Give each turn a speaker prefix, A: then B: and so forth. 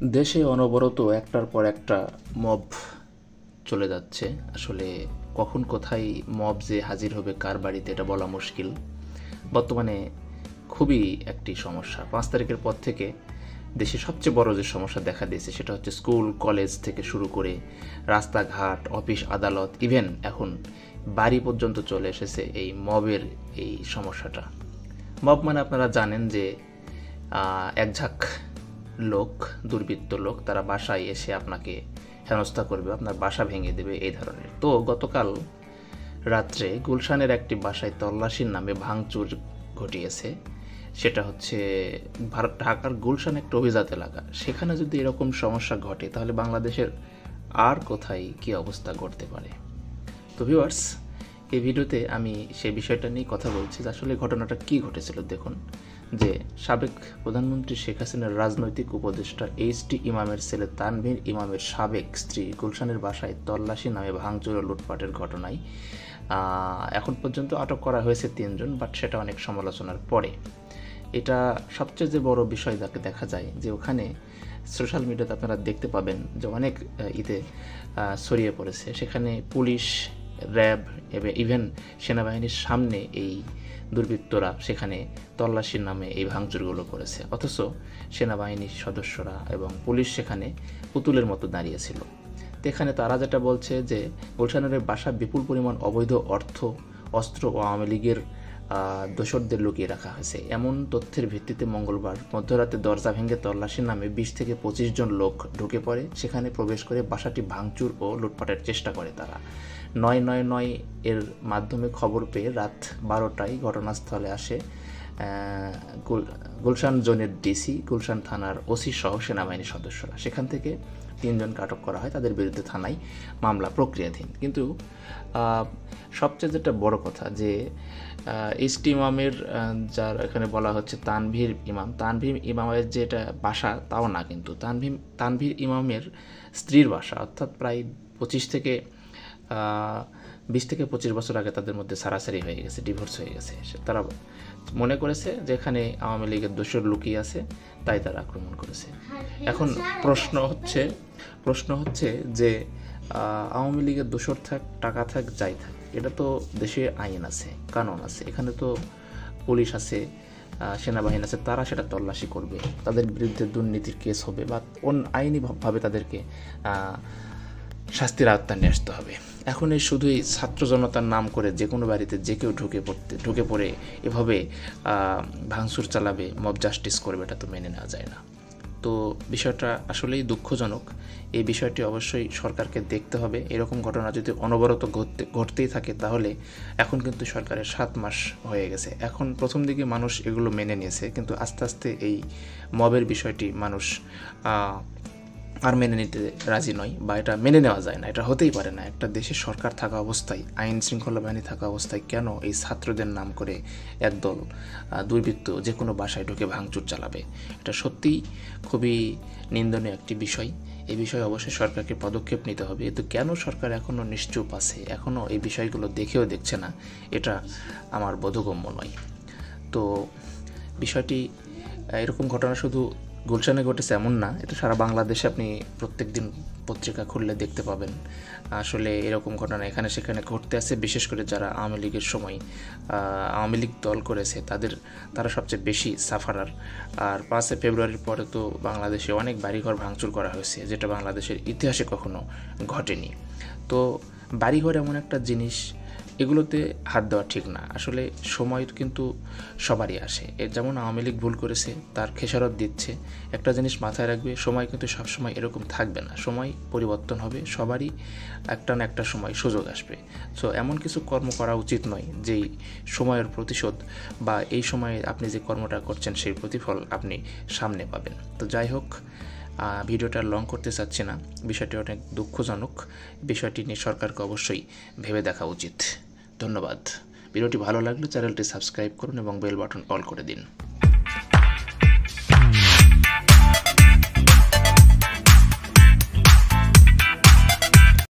A: দেশে অনবরত একটার পর একটা মব চলে যাচ্ছে। আসলে কখন কোথায় মব যে হাজির হবে কার বাড়িতে এটা বলা মুশকিল। বর্তমানে খুবই একটি সমস্যা। 5 তারিখের পর থেকে দেশে সবচেয়ে বড় যে সমস্যা দেখা দিয়েছে সেটা হচ্ছে স্কুল কলেজ থেকে শুরু করে রাস্তাঘাট অফিস আদালত ইভেন এখন বাড়ি পর্যন্ত চলে এসেছে এই মবের এই সমস্যাটা। মব মানে আপনারা জানেন যে এক ঝাঁক লোক, দুর্বৃত্ত লোক, তারা বাসায় এসে আপনাকে হেনস্থা করবে, আপনার বাসা ভেঙে দেবে, এই ধরনের। তো গতকাল রাত্রে গুলশানের একটি বাসায় তল্লাশির নামে ভাঙচুর ঘটিয়েছে। সেটা হচ্ছে ঢাকার গুলশান একটা অভিজাত এলাকা। সেখানে যদি এরকম সমস্যা ঘটে তাহলে বাংলাদেশের আর কোথায় কী অবস্থা ঘটতে পারে। তো ভিউয়ার্স, এই ভিডিওতে আমি সেই বিষয়টা নিয়ে কথা বলছি যে আসলে ঘটনাটা কী ঘটেছিল। দেখুন যে সাবেক প্রধানমন্ত্রী শেখ হাসিনার রাজনৈতিক উপদেষ্টা এইচ.টি. ইমামের ছেলে তানভীর ইমামের সাবেক স্ত্রী গুলশানের বাসায় তল্লাশি নামে ভাঙচুর ও লুটপাটের ঘটনায় এখন পর্যন্ত আটক করা হয়েছে 3 জন, বাট সেটা অনেক সমালোচনার পরে। এটা সবচেয়ে যে বড় বিষয় দেখা যায় যে ওখানে সোশ্যাল মিডিয়াতে আপনারা দেখতে পাবেন যে অনেক ছড়িয়ে পড়েছে। সেখানে পুলিশ, র্যাব এবং ইভেন সেনাবাহিনীর সামনে এই দুর্বৃত্তরা সেখানে তল্লাশির নামে এই ভাঙচুরগুলো করেছে, অথচ সেনাবাহিনীর সদস্যরা এবং পুলিশ সেখানে পুতুলের মতো দাঁড়িয়েছিল। তো এখানে তারা যেটা বলছে যে গুলশানের বাসা বিপুল পরিমাণ অবৈধ অর্থ, অস্ত্র ও আওয়ামী লীগের দোসরদের লুকিয়ে রাখা হয়েছে। এমন তথ্যের ভিত্তিতে মঙ্গলবার মধ্যরাতে দরজা ভেঙে তল্লাশির নামে 20 থেকে 25 জন লোক ঢুকে পড়ে। সেখানে প্রবেশ করে বাসাটি ভাঙচুর ও লুটপাটের চেষ্টা করে তারা। 999 এর মাধ্যমে খবর পেয়ে রাত 12টায় ঘটনাস্থলে আসে গুলশান জোনের ডিসি, গুলশান থানার ওসি সহ সেনাবাহিনীর সদস্যরা। সেখান থেকে 3 জনকে আটক করা হয়, তাদের বিরুদ্ধে থানায় মামলা প্রক্রিয়াধীন। কিন্তু সবচেয়ে যেটা বড় কথা যে এইচ.টি. ইমামের যার এখানে বলা হচ্ছে তানভীর ইমামের যে এটা বাসা তাও না, কিন্তু তানভীর ইমামের স্ত্রীর বাসা, অর্থাৎ প্রায় 20 থেকে 25 বছর আগে তাদের মধ্যে সারাসারি হয়ে গেছে, ডিভোর্স হয়ে গেছে। তারা মনে করেছে যে এখানে আওয়ামী লীগের দোষর লুকিয়ে আছে, তাই তারা আক্রমণ করেছে। এখন প্রশ্ন হচ্ছে যে আওয়ামী লীগের দোষর থাক, টাকা থাক, যাই থাক, এটা তো দেশে আইন আছে, কানুন আছে, এখানে তো পুলিশ আছে, সেনাবাহিনী আছে, তারা সেটা তল্লাশি করবে, তাদের বিরুদ্ধে দুর্নীতির কেস হবে বা আইনিভাবে তাদেরকে শাস্তির আওতায় নিয়ে আসতে হবে। এখন এই শুধুই ছাত্র জনতার নাম করে যে কোনো বাড়িতে যে কেউ ঢুকে পড়ে এভাবে ভাঙচুর চালাবে, মব জাস্টিস করবে, এটা তো মেনে নেওয়া যায় না। তো বিষয়টা আসলেই দুঃখজনক। এই বিষয়টি অবশ্যই সরকারকে দেখতে হবে। এরকম ঘটনা যদি অনবরত ঘটতেই থাকে তাহলে এখন কিন্তু সরকারের 7 মাস হয়ে গেছে। এখন প্রথম দিকে মানুষ এগুলো মেনে নিয়েছে, কিন্তু আস্তে আস্তে এই মবের বিষয়টি মানুষ আর মেনে নিতে রাজি নয়, বা এটা মেনে নেওয়া যায় না, এটা হতেই পারে না। একটা দেশের সরকার থাকা অবস্থায়, আইন শৃঙ্খলা বাহিনী থাকা অবস্থায় কেন এই ছাত্রদের নাম করে একদল দুর্বৃত্ত যে কোনো বাসায় ঢুকে ভাঙচুর চালাবে? এটা সত্যিই খুবই নিন্দনীয় একটি বিষয়। এই বিষয়ে অবশ্যই সরকারকে পদক্ষেপ নিতে হবে। কিন্তু কেন সরকার এখনও নিশ্চুপ আছে, এখনও এই বিষয়গুলো দেখছে না, এটা আমার বোধগম্য নয়। তো বিষয়টি এরকম ঘটনা শুধু গুলশানে ঘটেছে এমন না, এটা সারা বাংলাদেশে আপনি প্রত্যেক দিন পত্রিকা খুললে দেখতে পাবেন। আসলে এরকম ঘটনা এখানে সেখানে ঘটতে আছে। বিশেষ করে যারা আওয়ামী লীগের সময় আওয়ামী লীগ দল করেছে তারা সবচেয়ে বেশি সাফারার। আর 5 ফেব্রুয়ারির পরে তো বাংলাদেশে অনেক বাড়িঘর ভাঙচুর করা হয়েছে, যেটা বাংলাদেশের ইতিহাসে কখনো ঘটেনি। তো বাড়িঘর এমন একটা জিনিস, এগুলোতে হাত দেওয়া ঠিক না। আসলে সময় কিন্তু সবারই আসে। যেমন আওয়ামী লীগ ভুল করেছে, তার খেসারত দিচ্ছে। একটা জিনিস মাথায় রাখবে, সময় কিন্তু সবসময় এরকম থাকবে না, সময় পরিবর্তন হবে, সবারই একটা না একটা সময় সুযোগ আসবে। সো এমন কিছু কর্ম করা উচিত নয় যেই সময়ের প্রতিশোধ বা এই সময়ে আপনি যে কর্মটা করছেন সেই প্রতিফল আপনি সামনে পাবেন। তো যাই হোক, ভিডিওটা লং করতে চাচ্ছি না, বিষয়টি অনেক দুঃখজনক। বিষয়টি নিয়ে সরকারকে অবশ্যই ভেবে দেখা উচিত। ধন্যবাদ। ভিডিওটি ভালো লাগলে চ্যানেলটি সাবস্ক্রাইব করুন এবং বেল বাটন অল করে দিন।